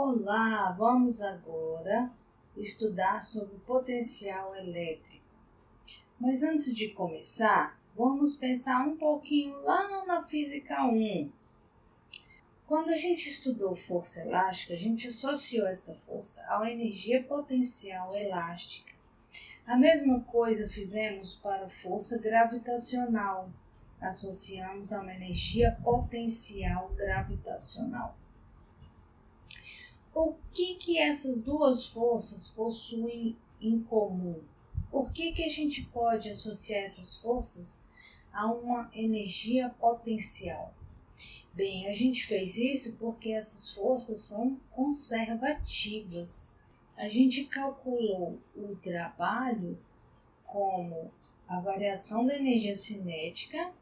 Olá, vamos agora estudar sobre o potencial elétrico. Mas antes de começar, vamos pensar um pouquinho lá na Física 1. Quando a gente estudou força elástica, a gente associou essa força a uma energia potencial elástica. A mesma coisa fizemos para a força gravitacional. Associamos a uma energia potencial gravitacional. O que essas duas forças possuem em comum? Por que a gente pode associar essas forças a uma energia potencial? Bem, a gente fez isso porque essas forças são conservativas. A gente calculou o trabalho como a variação da energia cinética,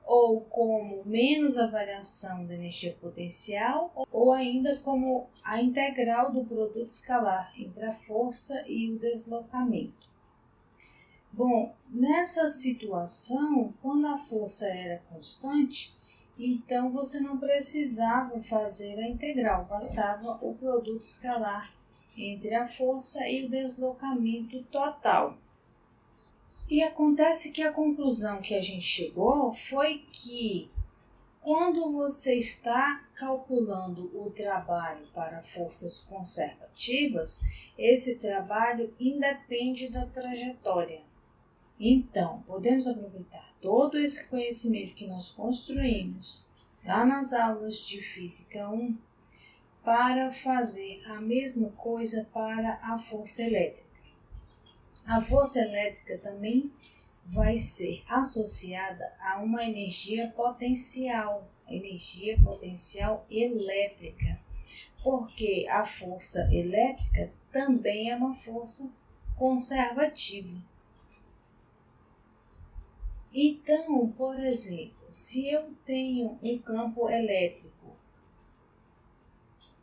ou como menos a variação da energia potencial, ou ainda como a integral do produto escalar entre a força e o deslocamento. Bom, nessa situação, quando a força era constante, então você não precisava fazer a integral, bastava o produto escalar entre a força e o deslocamento total. E acontece que a conclusão que a gente chegou foi que quando você está calculando o trabalho para forças conservativas, esse trabalho independe da trajetória. Então, podemos aproveitar todo esse conhecimento que nós construímos lá nas aulas de Física 1 para fazer a mesma coisa para a força elétrica. A força elétrica também vai ser associada a uma energia potencial elétrica, porque a força elétrica também é uma força conservativa. Então, por exemplo, se eu tenho um campo elétrico,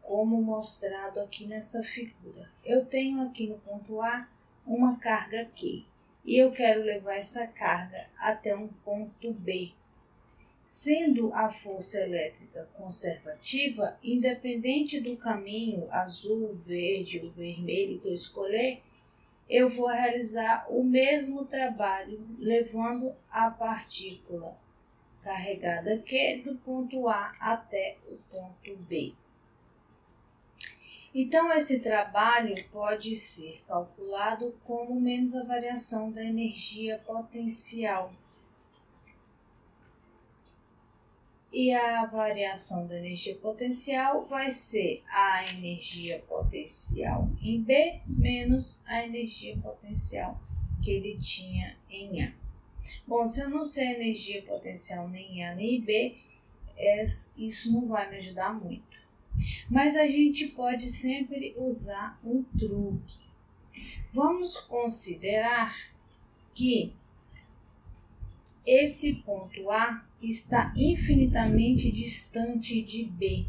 como mostrado aqui nessa figura, eu tenho aqui no ponto A uma carga Q e eu quero levar essa carga até um ponto B. Sendo a força elétrica conservativa, independente do caminho azul, verde ou vermelho que eu escolher, eu vou realizar o mesmo trabalho levando a partícula carregada Q do ponto A até o ponto B. Então, esse trabalho pode ser calculado como menos a variação da energia potencial. E a variação da energia potencial vai ser a energia potencial em B menos a energia potencial que ele tinha em A. Bom, se eu não sei a energia potencial nem em A nem em B, isso não vai me ajudar muito. Mas a gente pode sempre usar um truque. Vamos considerar que esse ponto A está infinitamente distante de B.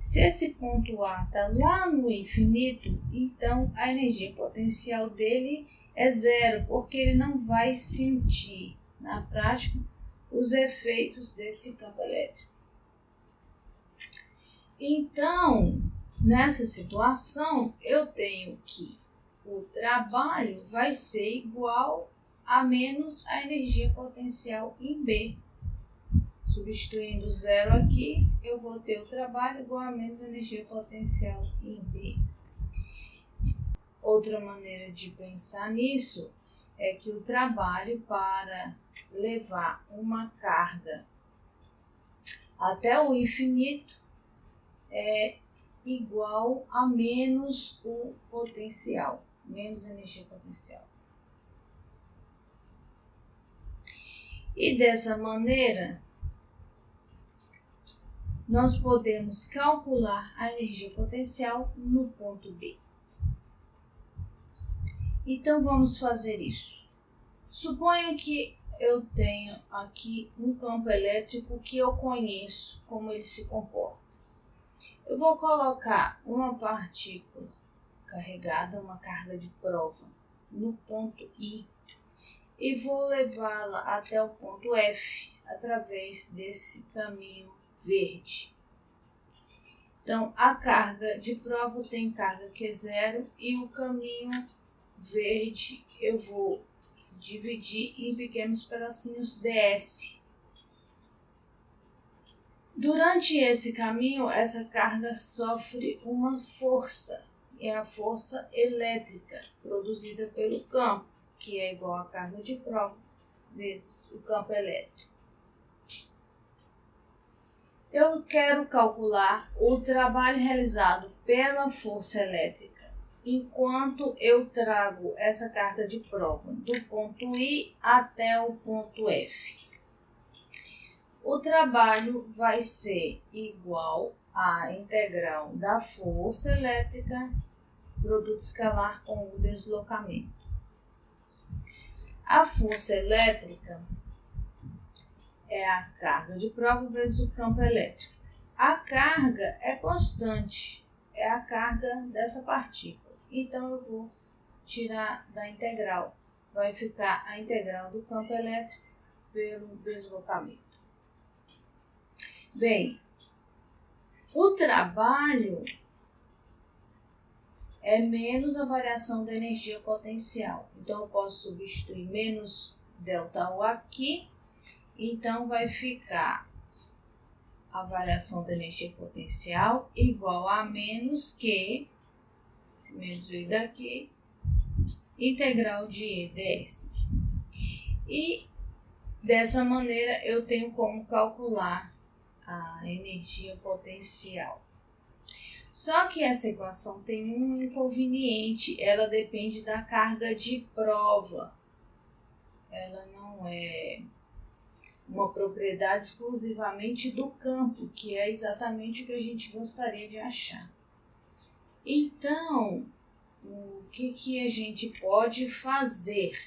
Se esse ponto A está lá no infinito, então a energia potencial dele é zero, porque ele não vai sentir, na prática, os efeitos desse campo elétrico. Então, nessa situação, eu tenho que o trabalho vai ser igual a menos a energia potencial em B. Substituindo zero aqui, eu vou ter o trabalho igual a menos a energia potencial em B. Outra maneira de pensar nisso é que o trabalho para levar uma carga até o infinito é igual a menos o potencial, menos energia potencial. E dessa maneira, nós podemos calcular a energia potencial no ponto B. Então, vamos fazer isso. Suponha que eu tenho aqui um campo elétrico que eu conheço como ele se comporta. Eu vou colocar uma partícula carregada, uma carga de prova, no ponto I e vou levá-la até o ponto F através desse caminho verde. Então, a carga de prova tem carga Q0 e o caminho verde eu vou dividir em pequenos pedacinhos ds. Durante esse caminho, essa carga sofre uma força, é a força elétrica produzida pelo campo, que é igual à carga de prova vezes o campo elétrico. Eu quero calcular o trabalho realizado pela força elétrica enquanto eu trago essa carga de prova do ponto I até o ponto F. O trabalho vai ser igual à integral da força elétrica, produto escalar com o deslocamento. A força elétrica é a carga de prova vezes o campo elétrico. A carga é constante, é a carga dessa partícula. Então, eu vou tirar da integral. Vai ficar a integral do campo elétrico pelo deslocamento. Bem, o trabalho é menos a variação da energia potencial. Então, eu posso substituir menos ΔU aqui. Então, vai ficar a variação da energia potencial igual a menos que, esse menos veio daqui, integral de E ds. E dessa maneira eu tenho como calcular a energia potencial. Só que essa equação tem um inconveniente, ela depende da carga de prova. Ela não é uma propriedade exclusivamente do campo, que é exatamente o que a gente gostaria de achar. Então, o que a gente pode fazer?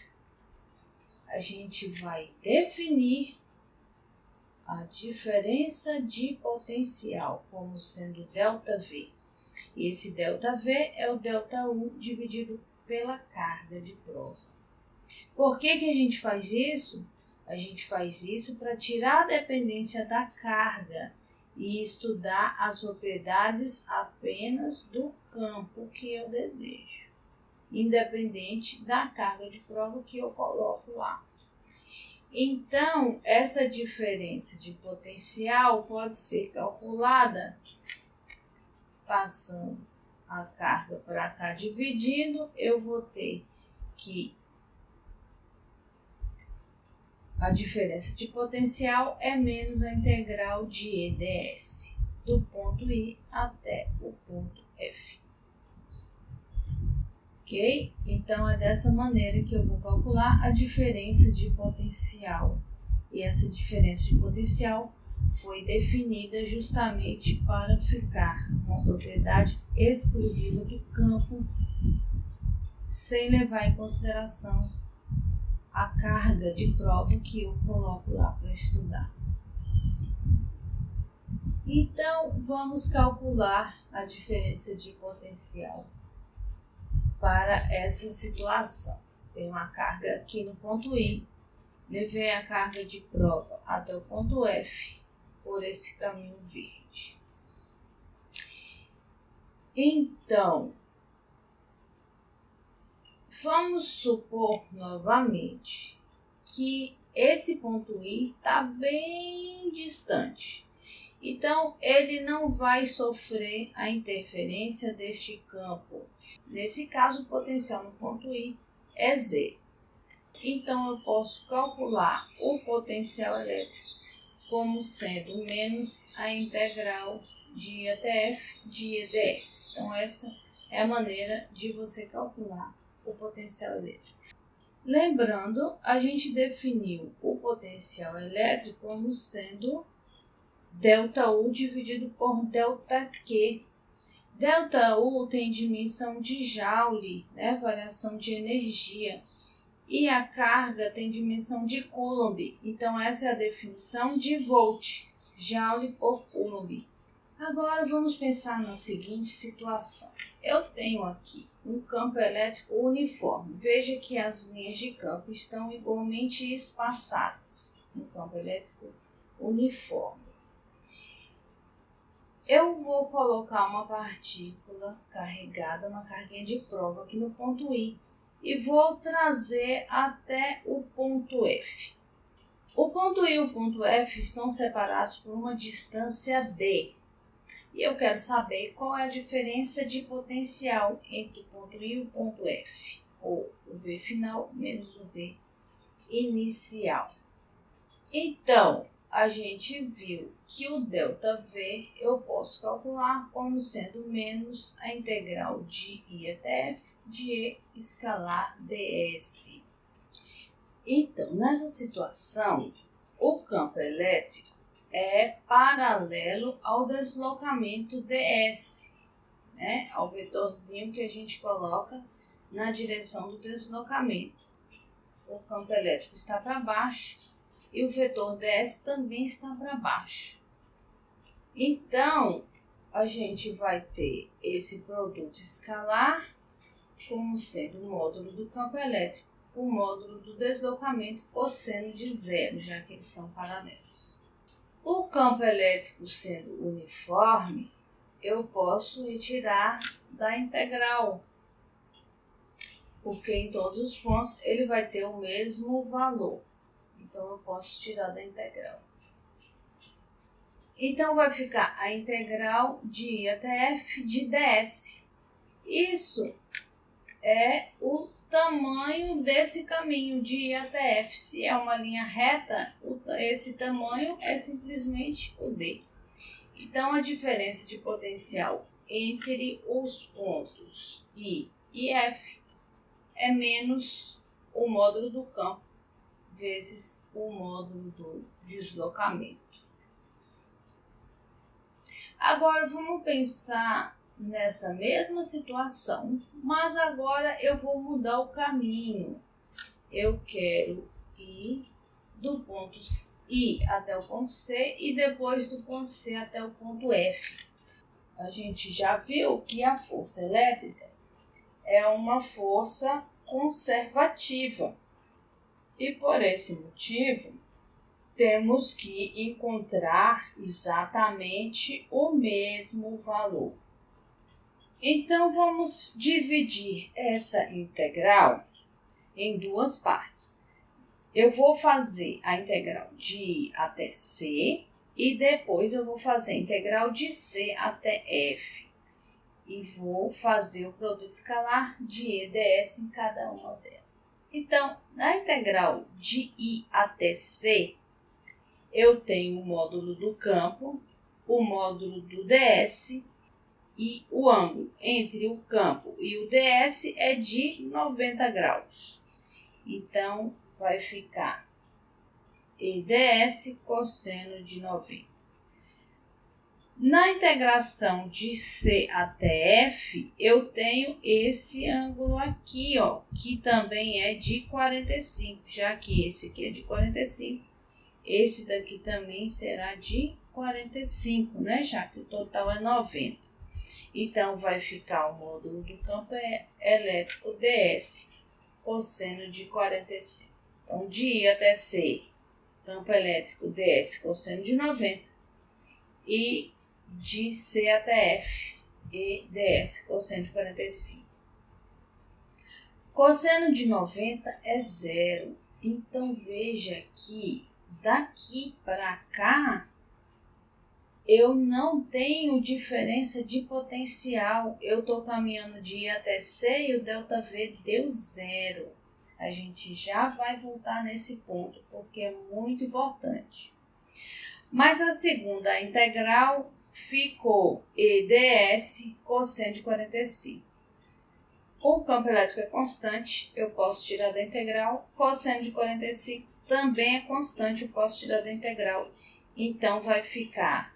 A gente vai definir a diferença de potencial como sendo ΔV. E esse ΔV é o ΔU dividido pela carga de prova. Por que a gente faz isso? A gente faz isso para tirar a dependência da carga e estudar as propriedades apenas do campo que eu desejo, independente da carga de prova que eu coloco lá. Então, essa diferença de potencial pode ser calculada passando a carga para cá dividindo, eu vou ter que a diferença de potencial é menos a integral de E ds, do ponto I até o ponto F. Ok? Então, é dessa maneira que eu vou calcular a diferença de potencial. E essa diferença de potencial foi definida justamente para ficar uma propriedade exclusiva do campo, sem levar em consideração a carga de prova que eu coloco lá para estudar. Então, vamos calcular a diferença de potencial para essa situação. Tem uma carga aqui no ponto I, levei a carga de prova até o ponto F por esse caminho verde. Então, vamos supor novamente que esse ponto I está bem distante. Então, ele não vai sofrer a interferência deste campo. Nesse caso, o potencial no ponto I é zero. Então, eu posso calcular o potencial elétrico como sendo menos a integral de I até F de E ds. Então, essa é a maneira de você calcular o potencial elétrico. Lembrando, a gente definiu o potencial elétrico como sendo ΔU dividido por ΔQ. ΔU tem dimensão de Joule, né, variação de energia, e a carga tem dimensão de Coulomb. Então, essa é a definição de Volt, Joule por Coulomb. Agora, vamos pensar na seguinte situação. Eu tenho aqui um campo elétrico uniforme. Veja que as linhas de campo estão igualmente espaçadas. Um campo elétrico uniforme. Eu vou colocar uma partícula carregada, uma carguinha de prova aqui no ponto I e vou trazer até o ponto F. O ponto I e o ponto F estão separados por uma distância D. E eu quero saber qual é a diferença de potencial entre o ponto I e o ponto F, ou o V final menos o V inicial. Então, a gente viu que o ΔV eu posso calcular como sendo menos a integral de I até F de E escalar ds. Então, nessa situação, o campo elétrico é paralelo ao deslocamento ds, né? Ao vetorzinho que a gente coloca na direção do deslocamento. O campo elétrico está para baixo e o vetor ds também está para baixo. Então, a gente vai ter esse produto escalar como sendo o módulo do campo elétrico, o módulo do deslocamento cosseno de zero, já que eles são paralelos. O campo elétrico sendo uniforme, eu posso retirar da integral, porque em todos os pontos ele vai ter o mesmo valor. Então, eu posso tirar da integral. Então, vai ficar a integral de I até F de ds. Isso é o tamanho desse caminho de I até F. Se é uma linha reta, esse tamanho é simplesmente o D. Então, a diferença de potencial entre os pontos I e F é menos o módulo do campo vezes o módulo do deslocamento. Agora, vamos pensar nessa mesma situação, mas agora eu vou mudar o caminho. Eu quero ir do ponto I até o ponto C e depois do ponto C até o ponto F. A gente já viu que a força elétrica é uma força conservativa e por esse motivo temos que encontrar exatamente o mesmo valor. Então, vamos dividir essa integral em duas partes. Eu vou fazer a integral de I até C e depois eu vou fazer a integral de C até F. E vou fazer o produto escalar de E ds em cada uma delas. Então, na integral de I até C, eu tenho o módulo do campo, o módulo do ds e o ângulo entre o campo e o ds é de 90 graus. Então, vai ficar E ds cosseno de 90. Na integração de C até F, eu tenho esse ângulo aqui, ó, que também é de 45, já que esse aqui é de 45. Esse daqui também será de 45, né? Já que o total é 90. Então, vai ficar o módulo do campo elétrico ds, cosseno de 45. Então, de I até C, campo elétrico ds, cosseno de 90. E de C até F, e ds, cosseno de 45. Cosseno de 90 é zero. Então, veja que daqui para cá, eu não tenho diferença de potencial. Eu estou caminhando de I até C e o ΔV deu zero. A gente já vai voltar nesse ponto, porque é muito importante. Mas a segunda integral ficou E ds cosseno de 45. O campo elétrico é constante, eu posso tirar da integral. Cosseno de 45 também é constante, eu posso tirar da integral. Então, vai ficar...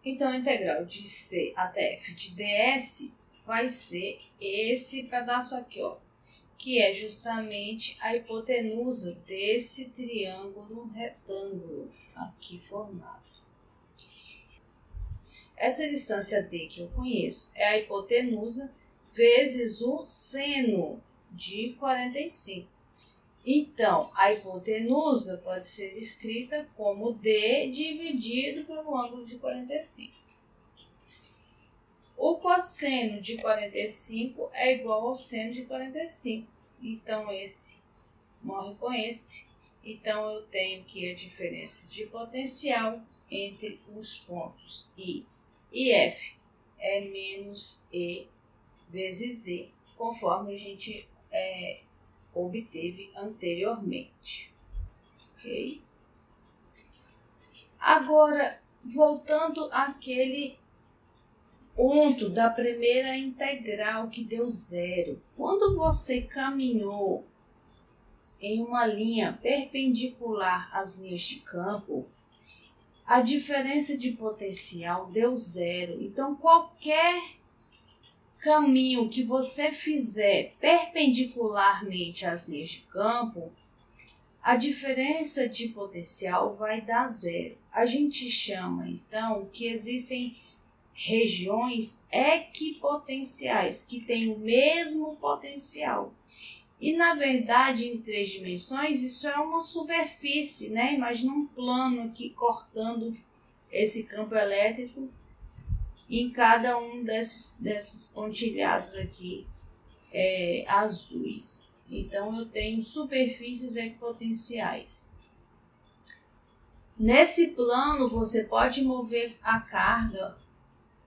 Então, a integral de C até F de ds vai ser esse pedaço aqui, ó, que é justamente a hipotenusa desse triângulo retângulo aqui formado. Essa distância D que eu conheço é a hipotenusa vezes o seno de 45. Então, a hipotenusa pode ser escrita como D dividido pelo ângulo de 45. O cosseno de 45 é igual ao seno de 45. Então, esse morre com esse. Então, eu tenho que a diferença de potencial entre os pontos I e F é menos E vezes D, conforme a gente obteve anteriormente. Ok? Agora, voltando àquele ponto da primeira integral que deu zero. Quando você caminhou em uma linha perpendicular às linhas de campo, a diferença de potencial deu zero. Então, qualquer caminho que você fizer perpendicularmente às linhas de campo, a diferença de potencial vai dar zero. A gente chama, então, que existem regiões equipotenciais, que têm o mesmo potencial. E, na verdade, em 3 dimensões, isso é uma superfície, né? Imagina um plano aqui cortando esse campo elétrico em cada um desses pontilhados aqui azuis. Então, eu tenho superfícies equipotenciais. Nesse plano, você pode mover a carga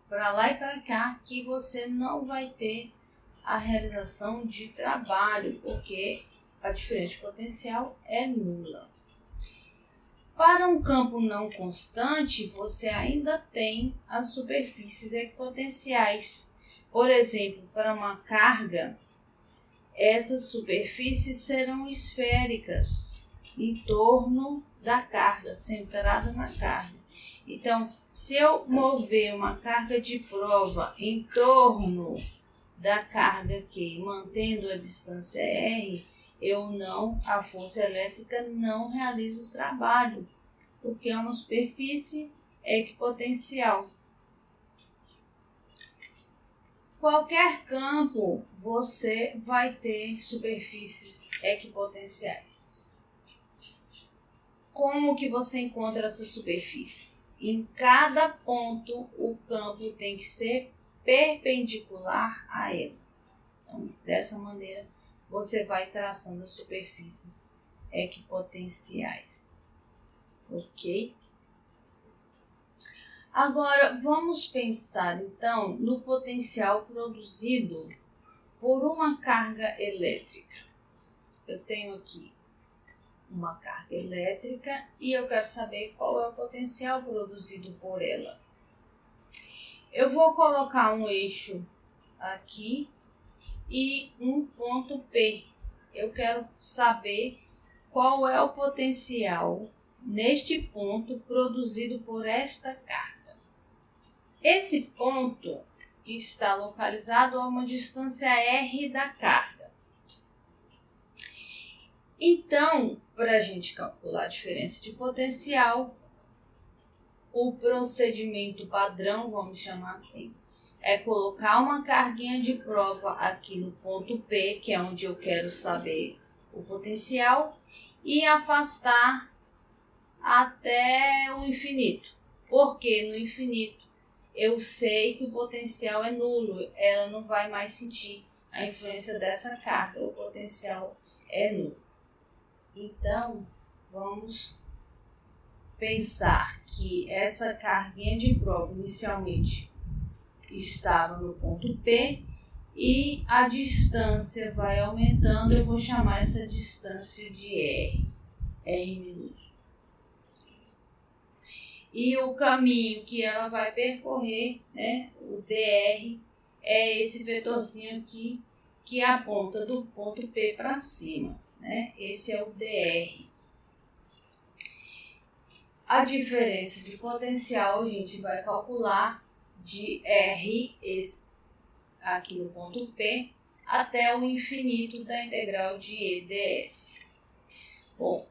para lá e para cá, que você não vai ter a realização de trabalho, porque a diferença de potencial é nula. Para um campo não constante, você ainda tem as superfícies equipotenciais. Por exemplo, para uma carga, essas superfícies serão esféricas em torno da carga, centrada na carga. Então, se eu mover uma carga de prova em torno da carga Q, mantendo a distância R, a força elétrica não realiza o trabalho, porque é uma superfície equipotencial. Qualquer campo, você vai ter superfícies equipotenciais. Como que você encontra essas superfícies? Em cada ponto, o campo tem que ser perpendicular a ela. Então, dessa maneira, você vai traçando as superfícies equipotenciais. Ok? Agora, vamos pensar, então, no potencial produzido por uma carga elétrica. Eu tenho aqui uma carga elétrica e eu quero saber qual é o potencial produzido por ela. Eu vou colocar um eixo aqui e um ponto P. Eu quero saber qual é o potencial neste ponto produzido por esta carga. Esse ponto está localizado a uma distância R da carga. Então, para a gente calcular a diferença de potencial, o procedimento padrão, vamos chamar assim, é colocar uma carguinha de prova aqui no ponto P, que é onde eu quero saber o potencial, e afastar até o infinito. Porque no infinito eu sei que o potencial é nulo, ela não vai mais sentir a influência dessa carga, o potencial é nulo. Então, vamos pensar que essa carguinha de prova inicialmente estava no ponto P e a distância vai aumentando. Eu vou chamar essa distância de R minúsculo. E o caminho que ela vai percorrer, né, o dr, é esse vetorzinho aqui que aponta do ponto P para cima, né? Esse é o dr. A diferença de potencial a gente vai calcular de R, aqui no ponto P, até o infinito da integral de E ds. Bom,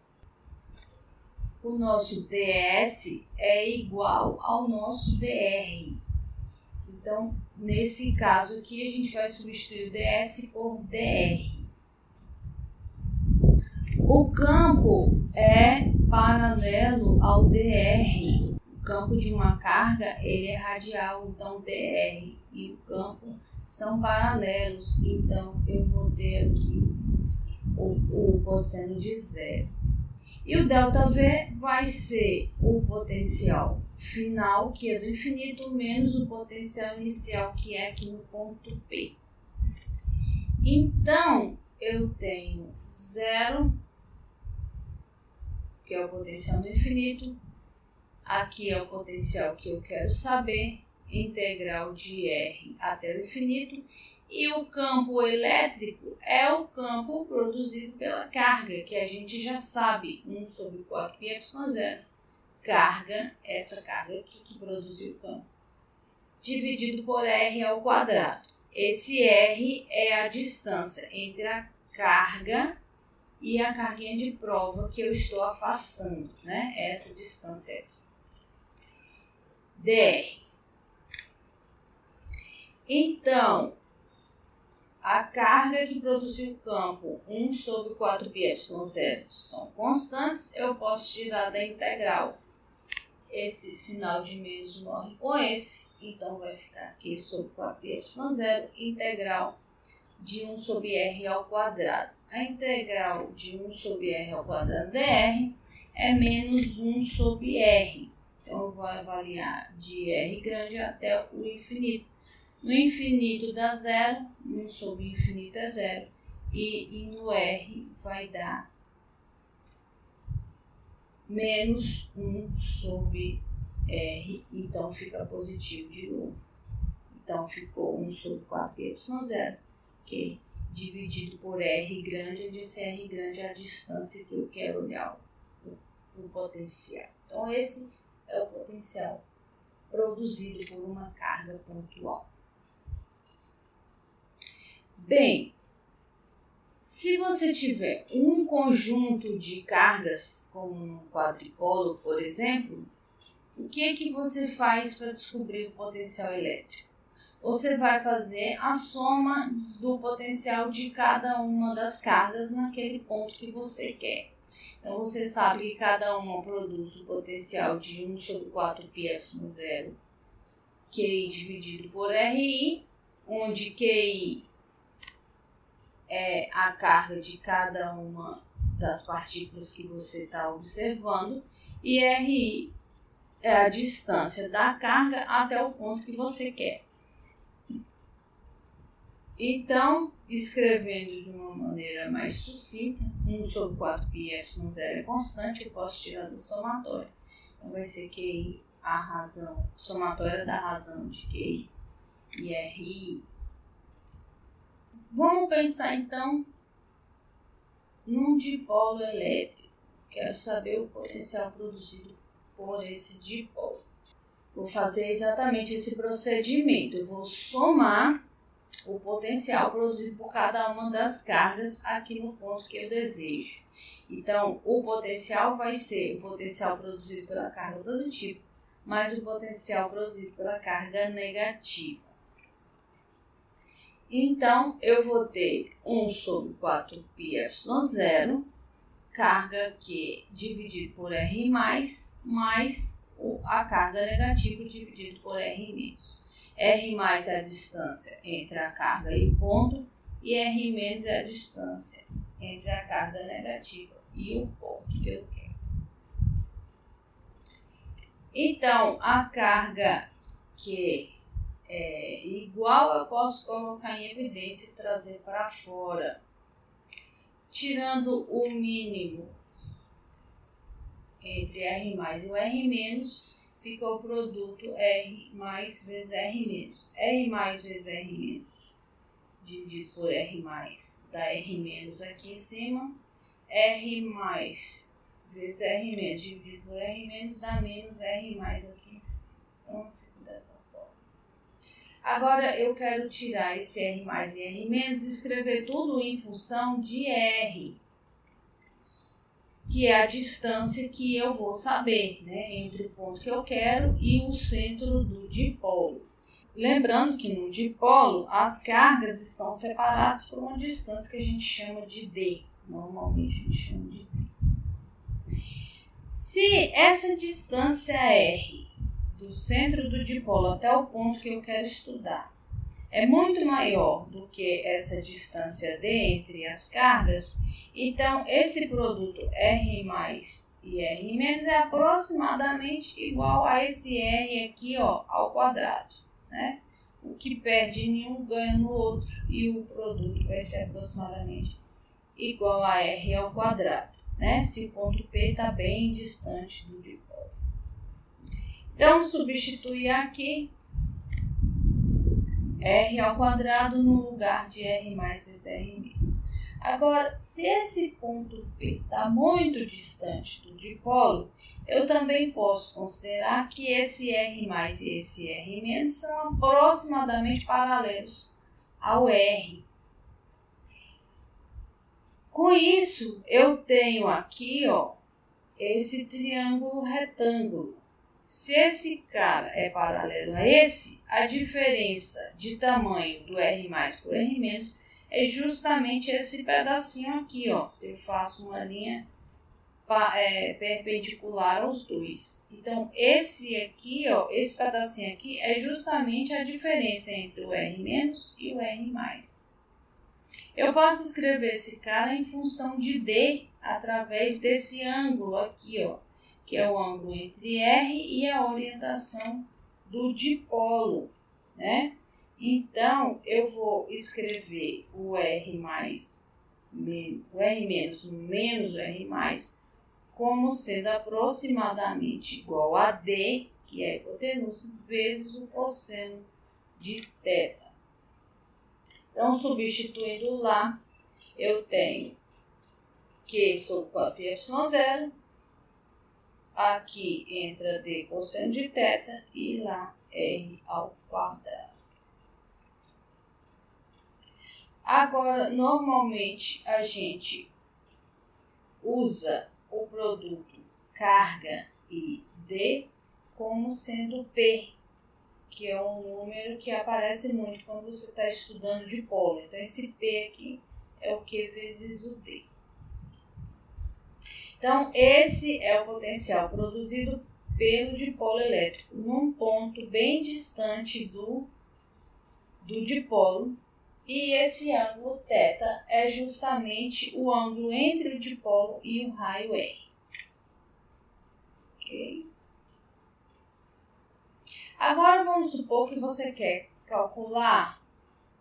o nosso ds é igual ao nosso dr. Então, nesse caso aqui, a gente vai substituir o ds por dr. O campo é paralelo ao dr. O campo de uma carga ele é radial, então dr e o campo são paralelos, então eu vou ter aqui o cosseno de zero. E o ΔV vai ser o potencial final, que é do infinito, menos o potencial inicial, que é aqui no ponto P. Então, eu tenho zero, que é o potencial no infinito. Aqui é o potencial que eu quero saber, integral de R até o infinito. E o campo elétrico é o campo produzido pela carga, que a gente já sabe, 1 sobre 4πε0. Carga, essa carga aqui que produziu o campo, dividido por R ao quadrado. Esse R é a distância entre a carga e a carguinha de prova que eu estou afastando, né? Essa distância aqui. dr. Então, a carga que produziu o campo, 1 sobre 4πε0, são constantes, eu posso tirar da integral. Esse sinal de menos morre com esse, então vai ficar aqui sobre 4πε0, integral de 1 sobre r ao quadrado. A integral de 1 sobre r ao quadrado dr é menos 1 sobre r. Então, eu vou avaliar de r grande até o infinito. No infinito dá zero, 1 sobre infinito é zero, e no r vai dar menos 1 sobre r, então fica positivo de novo. Então, ficou 1 sobre 4πε0, que dividido por r grande, onde esse r grande é a distância que eu quero olhar o potencial. Então, esse é o potencial produzido por uma carga pontual. Bem, se você tiver um conjunto de cargas, como um quadripolo, por exemplo, o que é que você faz para descobrir o potencial elétrico? Você vai fazer a soma do potencial de cada uma das cargas naquele ponto que você quer. Então, você sabe que cada uma produz o potencial de 1 sobre 4πε0, QI dividido por RI, onde QI é a carga de cada uma das partículas que você está observando, e RI é a distância da carga até o ponto que você quer. Então, escrevendo de uma maneira mais sucinta, 1 sobre 4πε0 é constante, eu posso tirar do somatório. Então, vai ser QI, a razão, somatória da razão de QI e RI. Vamos pensar, então, num dipolo elétrico. Quero saber o potencial produzido por esse dipolo. Vou fazer exatamente esse procedimento. Eu vou somar o potencial produzido por cada uma das cargas aqui no ponto que eu desejo. Então, o potencial vai ser o potencial produzido pela carga positiva, mais o potencial produzido pela carga negativa. Então, eu vou ter 1 sobre 4πε0, carga Q dividido por R+, mais a carga negativa dividido por R-. R+ é a distância entre a carga e o ponto, e R- é a distância entre a carga negativa e o ponto que eu quero. Então, a carga Q é igual, eu posso colocar em evidência e trazer para fora. Tirando o mínimo entre R+ e o R-, fica o produto R+ vezes R-. R+ vezes R-, dividido por R+, dá R- aqui em cima. R+ vezes R- dividido por R-, dá menos R+ aqui em cima. Então, fica dessa forma. Agora, eu quero tirar esse R+ e R- e escrever tudo em função de R, que é a distância que eu vou saber, né, entre o ponto que eu quero e o centro do dipolo. Lembrando que no dipolo as cargas estão separadas por uma distância que a gente chama de D, Normalmente a gente chama de D. Se essa distância R do centro do dipolo até o ponto que eu quero estudar é muito maior do que essa distância D entre as cargas, então esse produto R mais e R menos é aproximadamente igual a esse R aqui, ó, ao quadrado, né? O que perde em um ganha no outro e o produto vai ser aproximadamente igual a R ao quadrado, né? Se o ponto P está bem distante do dipolo. Então, substituir aqui R ao quadrado no lugar de R mais vezes R menos. Agora, se esse ponto P está muito distante do dipolo, eu também posso considerar que esse R mais e esse R menos são aproximadamente paralelos ao R. Com isso, eu tenho aqui, ó, esse triângulo retângulo. Se esse cara é paralelo a esse, a diferença de tamanho do R mais por R menos é justamente esse pedacinho aqui, ó. Se eu faço uma linha perpendicular aos dois. Então, esse aqui, ó, esse pedacinho aqui é justamente a diferença entre o R menos e o R mais. Eu posso escrever esse cara em função de D através desse ângulo aqui, ó, que é o ângulo entre R e a orientação do dipolo, né? Então, eu vou escrever o R mais, o R menos menos o R mais como sendo aproximadamente igual a D, que é a hipotenusa, vezes o cosseno de θ. Então, substituindo lá, eu tenho Q sobre 4πε0, aqui entra D cosseno de θ e lá R ao quadrado. Agora, normalmente a gente usa o produto carga e D como sendo P, que é um número que aparece muito quando você está estudando dipolo. Então, esse P aqui é o Q vezes o D. Então, esse é o potencial produzido pelo dipolo elétrico num ponto bem distante do dipolo. E esse ângulo θ é justamente o ângulo entre o dipolo e o raio R. Ok? Agora vamos supor que você quer calcular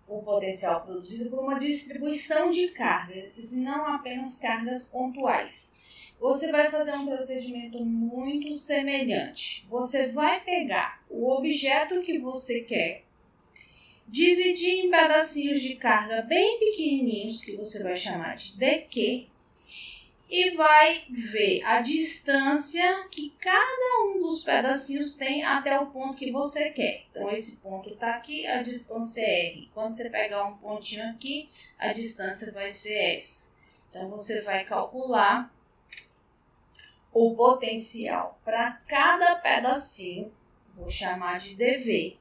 o potencial produzido por uma distribuição de cargas e não apenas cargas pontuais. Você vai fazer um procedimento muito semelhante. Você vai pegar o objeto que você quer, dividir em pedacinhos de carga bem pequenininhos, que você vai chamar de dq, e vai ver a distância que cada um dos pedacinhos tem até o ponto que você quer. Então, esse ponto está aqui, a distância é R. Quando você pegar um pontinho aqui, a distância vai ser essa. Então, você vai calcular o potencial para cada pedacinho, vou chamar de dV.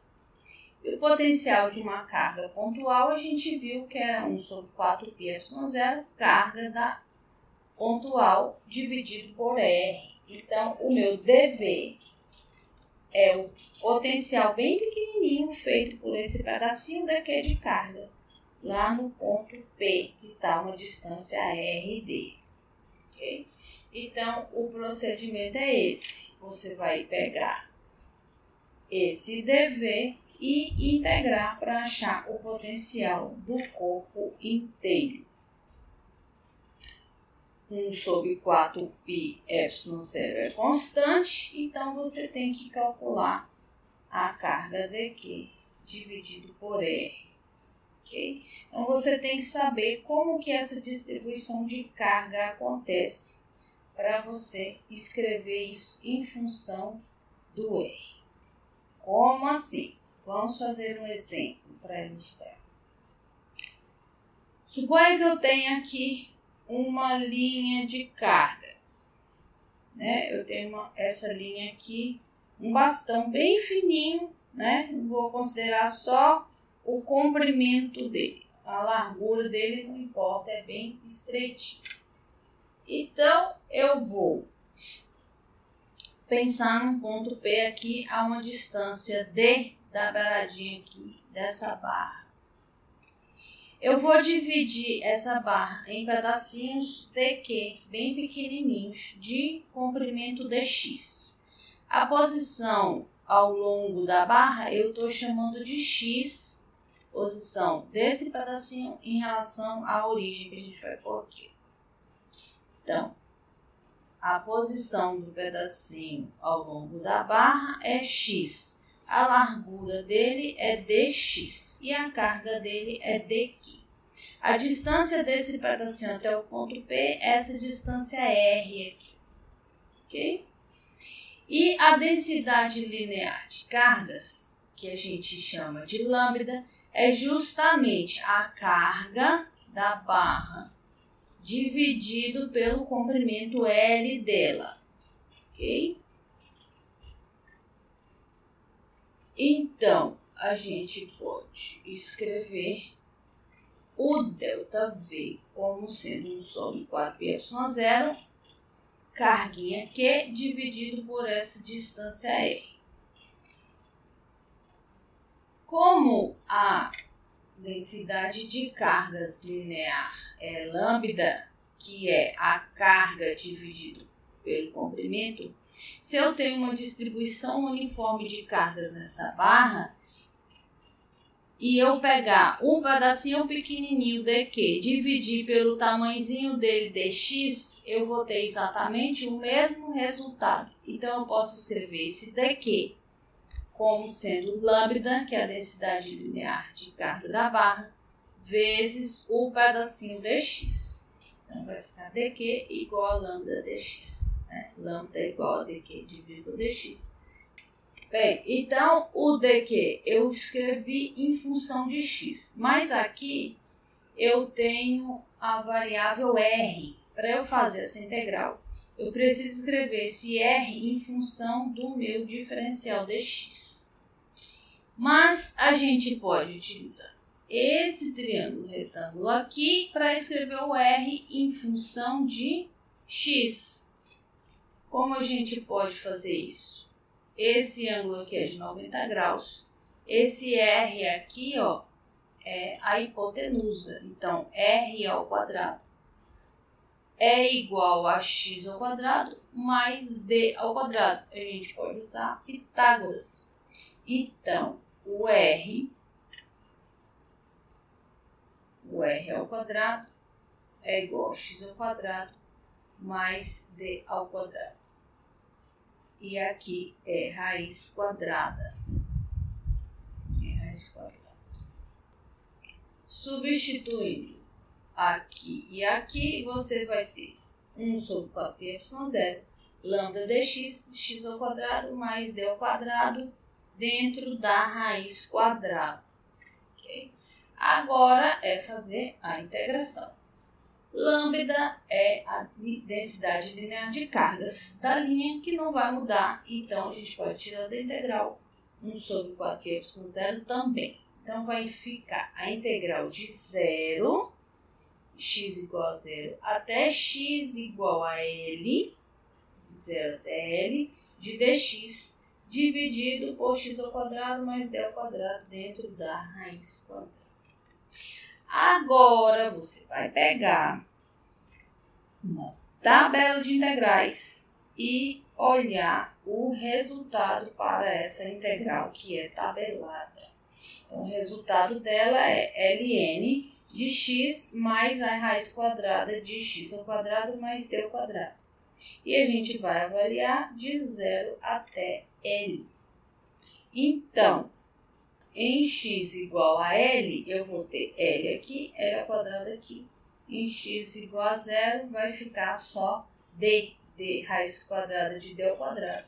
E o potencial de uma carga pontual, a gente viu que era 1 sobre 4πε0, carga da pontual dividido por R. Então, o meu dV é o potencial bem pequenininho feito por esse pedacinho daqui de carga, lá no ponto P, que está uma distância RD. Okay? Então, o procedimento é esse. Você vai pegar esse dV e integrar para achar o potencial do corpo inteiro. 1 sobre 4πε0 é constante, então você tem que calcular a carga dQ dividido por R. Okay? Então, você tem que saber como que essa distribuição de carga acontece para você escrever isso em função do R. Como assim? Vamos fazer um exemplo para ilustrar. Suponha que eu tenha aqui uma linha de cargas, né? Eu tenho essa linha aqui, um bastão bem fininho, né? Vou considerar só o comprimento dele, a largura dele não importa, é bem estreitinho. Então, eu vou pensar num ponto P aqui a uma distância D da beiradinha aqui dessa barra. Eu vou dividir essa barra em pedacinhos dq bem pequenininhos de comprimento dx. A posição ao longo da barra eu estou chamando de x, posição desse pedacinho em relação à origem que a gente vai pôr aqui. Então, a posição do pedacinho ao longo da barra é x. A largura dele é dx e a carga dele é dq. A distância desse pedacinho até o ponto P, essa distância é R aqui. Ok? E a densidade linear de cargas, que a gente chama de lambda, é justamente a carga da barra dividido pelo comprimento L dela, ok? Então, a gente pode escrever o ΔV como sendo um só do 4πε0, carguinha Q, dividido por essa distância R. Como a densidade de cargas linear é lambda, que é a carga dividido pelo comprimento, se eu tenho uma distribuição uniforme de cargas nessa barra, e eu pegar um pedacinho pequenininho dq, dividir pelo tamanhozinho dele dx, eu vou ter exatamente o mesmo resultado. Então, eu posso escrever esse dq como sendo lambda, que é a densidade linear de carga da barra, vezes o pedacinho dx. Então, vai ficar dq igual a lambda dx. Né? Lambda é igual a dq dividido por dx. Bem, então o dq eu escrevi em função de x, mas aqui eu tenho a variável r. Para eu fazer essa integral, eu preciso escrever esse r em função do meu diferencial dx. Mas a gente pode utilizar esse triângulo retângulo aqui para escrever o r em função de x. Como a gente pode fazer isso? Esse ângulo aqui é de 90 graus. Esse R aqui, ó, é a hipotenusa. Então, R ao quadrado é igual a x ao quadrado mais d ao quadrado. A gente pode usar Pitágoras. Então, o R ao quadrado é igual a x ao quadrado mais d ao quadrado. E aqui é raiz quadrada. Substituindo aqui e aqui, você vai ter 1 sobre 4πε0, lambda dx, x ao quadrado mais d ao quadrado, dentro da raiz quadrada. Okay? Agora é fazer a integração. Lambda é a densidade linear de cargas da linha, que não vai mudar, então a gente pode tirar da integral 1 sobre 4πε0 também. Então vai ficar a integral de 0, x igual a 0, até x igual a L, de 0 até L, de dx, dividido por x ao quadrado mais d ao quadrado dentro da raiz quadrada. Agora você vai pegar uma tabela de integrais e olhar o resultado para essa integral que é tabelada. Então, o resultado dela é ln de x mais a raiz quadrada de x ao quadrado mais d ao quadrado. E a gente vai avaliar de 0 até L. Então, em x igual a L, eu vou ter L aqui, L ao quadrado aqui. Em x igual a 0, vai ficar só d raiz quadrada de d ao quadrado,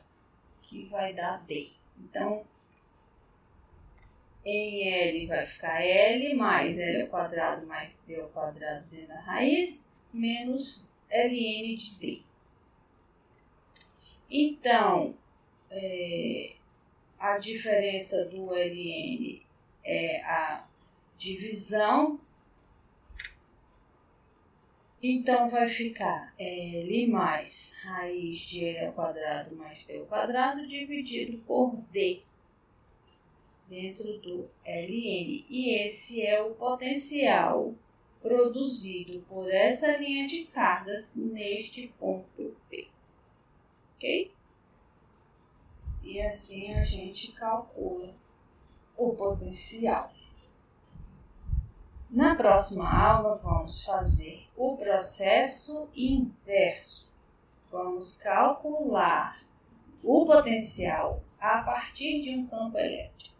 que vai dar d. Então, em L vai ficar L mais L ao quadrado mais d ao quadrado dentro da raiz, menos ln de d. Então, a diferença do ln é a divisão Então, vai ficar L mais raiz de L ao quadrado mais B ao quadrado dividido por D dentro do Ln. E esse é o potencial produzido por essa linha de cargas neste ponto P. Ok? E assim a gente calcula o potencial. Na próxima aula, vamos fazer o processo inverso. Vamos calcular o potencial a partir de um campo elétrico.